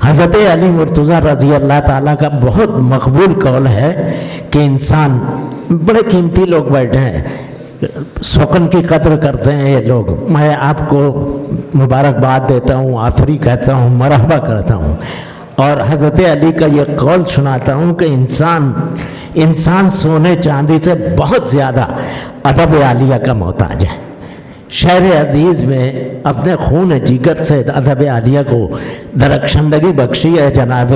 हज़रत अली मुर्तज़ा रज़ी अल्लाह ताला का बहुत मकबूल कौल है कि इंसान, बड़े कीमती लोग बैठे हैं, शौक़न की कदर करते हैं ये लोग, मैं आपको मुबारकबाद देता हूँ, आफरी कहता हूँ, मरहबा करता हूँ। और हज़रत अली का ये कौल सुनाता हूँ कि इंसान सोने चांदी से बहुत ज़्यादा अदब आलिया का मोहताज है। शहर अजीज़ में अपने खून जिगर से अदब आलिया को दरख्शंदगी बख्शी है जनाब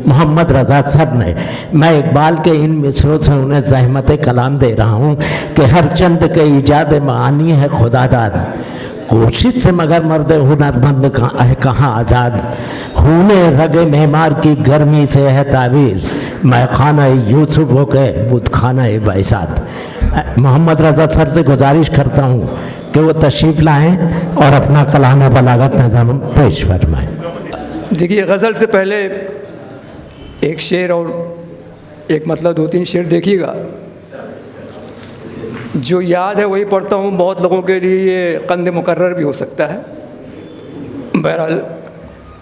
मोहम्मद रज़ा सर ने। मैं इकबाल के इन मिसरों से उन्हें ज़हमत कलाम दे रहा हूँ कि हर चंद के ईजाद मानी है खुदादाद, कोशिश से मगर मर्द हुनरमंद है कहाँ आज़ाद, खूने रगे मेमार की गर्मी से है ताबीर, मैं खाना यूसुफ हो के बुत खाना बैसाद। मोहम्मद रज़ा सर से गुजारिश करता हूँ कि वो तशरीफ़ लाएँ और अपना कलाम बलागत नज़म पेश फरमाएँ। देखिए, गज़ल से पहले एक शेर और एक मतलब 2-3 शेर देखिएगा। जो याद है वही पढ़ता हूँ, बहुत लोगों के लिए ये कंद मुकर्रर भी हो सकता है। बहरहाल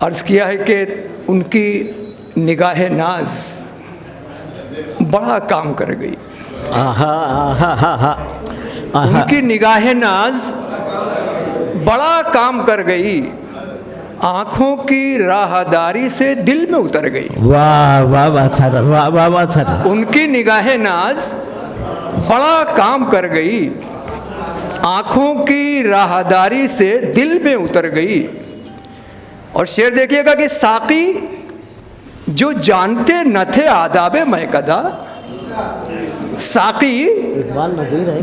अर्ज़ किया है कि उनकी निगाह नाज बड़ा काम कर गई। उनकी निगाह नाज बड़ा काम कर गई, आँखों की राहदारी से दिल में उतर गई। वाह वाह वाह सर, वाह वाह वाह सर। उनकी निगाह नाज बड़ा काम कर गई, आँखों की राहदारी से दिल में उतर गई। और शेर देखिएगा कि साकी जो जानते न थे आदाबे महकदा, साकी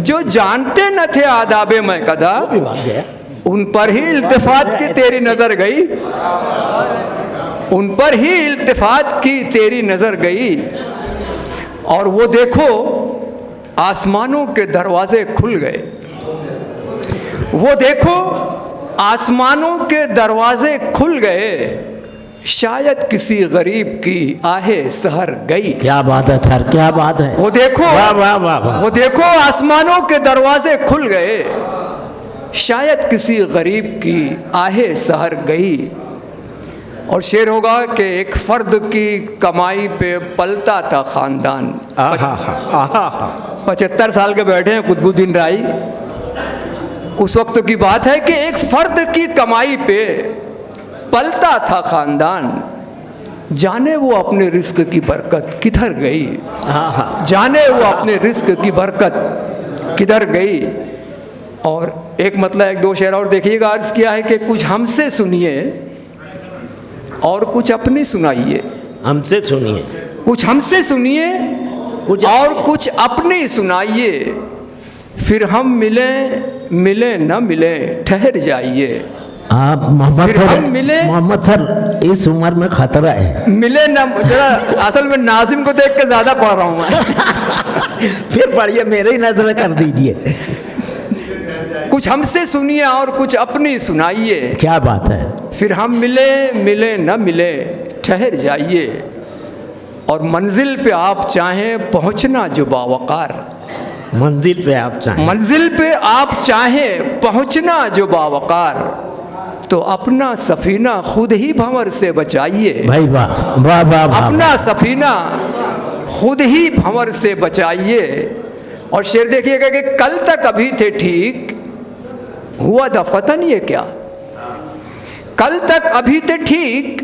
जो जानते न थे आदाबे महकदा, उन पर ही इल्तिफात की तेरी नज़र गई, उन पर ही इल्तिफात की तेरी नज़र गई। और वो देखो आसमानों के दरवाजे खुल गए, वो देखो आसमानों के दरवाजे खुल गए, शायद किसी गरीब की आहे सहर गई। क्या बात है सर, क्या बात है। वो देखो, वाह वाह वाह वाह। वो देखो आसमानों के दरवाजे खुल गए, शायद किसी गरीब की आहे सहर गई। और शेर होगा कि एक फर्द की कमाई पे पलता था खानदान। 75 साल के बैठे हैं कुतुबुद्दीन राई। उस वक्त की बात है कि एक फर्द की कमाई पे पलता था खानदान, जाने वो अपने रिस्क की बरकत किधर गई, जाने वो अपने रिस्क की बरकत किधर गई। और एक मतलब 1-2 शेर और देखिएगा। अर्ज़ किया है कि कुछ हमसे सुनिए और कुछ अपनी सुनाइए, हमसे सुनिए, कुछ हमसे सुनिए और कुछ अपनी सुनाइए, फिर हम मिले मिले न मिले ठहर जाइए। मोहम्मद सर इस उम्र में खतरा है, मिले न, जरा असल में नाजिम को देख के ज़्यादा पढ़ रहा हूँ मैं। फिर पढ़िए, मेरे ही नजर कर दीजिए। कुछ हमसे सुनिए और कुछ अपनी सुनाइए, क्या बात है। फिर हम मिले मिले न मिले ठहर जाइए। और मंजिल पे आप चाहें पहुंचना जो बावकार, मंजिल पे आप चाहें, मंजिल पे आप चाहें पहुंचना जो बावकार, तो अपना सफीना खुद ही भंवर से बचाइए। भाई वाह वाह वाह। अपना सफीना खुद ही भंवर से बचाइए। और शेर देखिएगा कि कल तक अभी थे ठीक, हुआ दफतन ये क्या, कल तक अभी थे ठीक,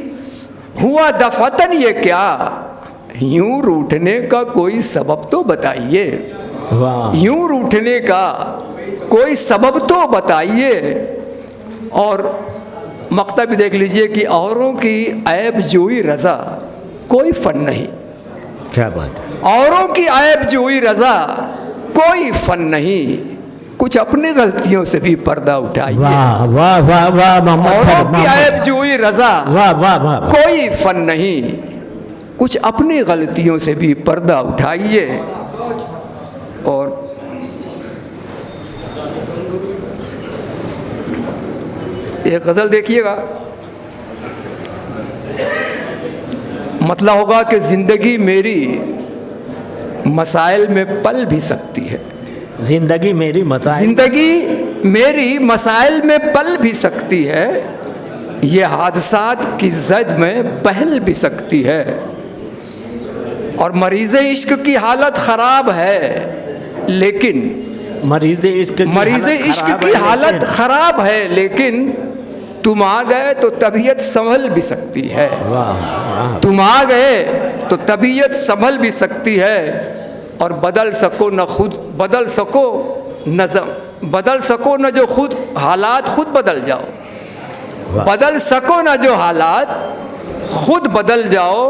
हुआ दफतन ये क्या, यूं रूठने का कोई सबब तो बताइए, यूं रूठने का कोई सबब तो बताइए। और मक्ता भी देख लीजिए कि औरों की ऐब जोई रज़ा कोई फन नहीं। क्या बात है। औरों की ऐब जोई रज़ा कोई फन नहीं, कुछ अपनी गलतियों से भी पर्दा उठाइए। वाह वाह वाह वाह। औरों की ऐब जोई रज़ा वाह वाह वाह। कोई फन नहीं, कुछ अपनी गलतियों से भी पर्दा उठाइए। और एक गज़ल देखिएगा, मतलब होगा कि ज़िंदगी मेरी मसाइल में पल भी सकती है, ज़िंदगी मेरी मसाइल, ज़िंदगी मेरी मसाइल में पल भी सकती है, ये हादसात की जद में बहल भी सकती है। और मरीज़ इश्क की हालत ख़राब है, लेकिन मरीज़ इश्क की हालत ख़राब है, लेकिन तुम आ गए तो तबीयत संभल भी सकती है। तुम आ गए तो तबीयत संभल भी सकती है। और बदल सको न खुद बदल सको बदल सको न जो खुद हालात खुद बदल जाओ। बदल सको न जो हालात खुद बदल जाओ,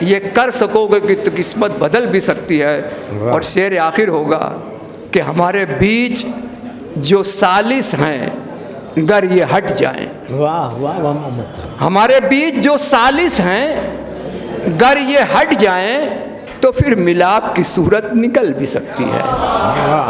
ये कर सकोगे कि तो किस्मत बदल भी सकती है। और शेर आखिर होगा कि हमारे बीच जो सालिस हैं गर ये हट जाएं। वाह वाह वाह मोहम्मद। हमारे बीच जो सालिस हैं गर ये हट जाएं तो फिर मिलाप की सूरत निकल भी सकती है।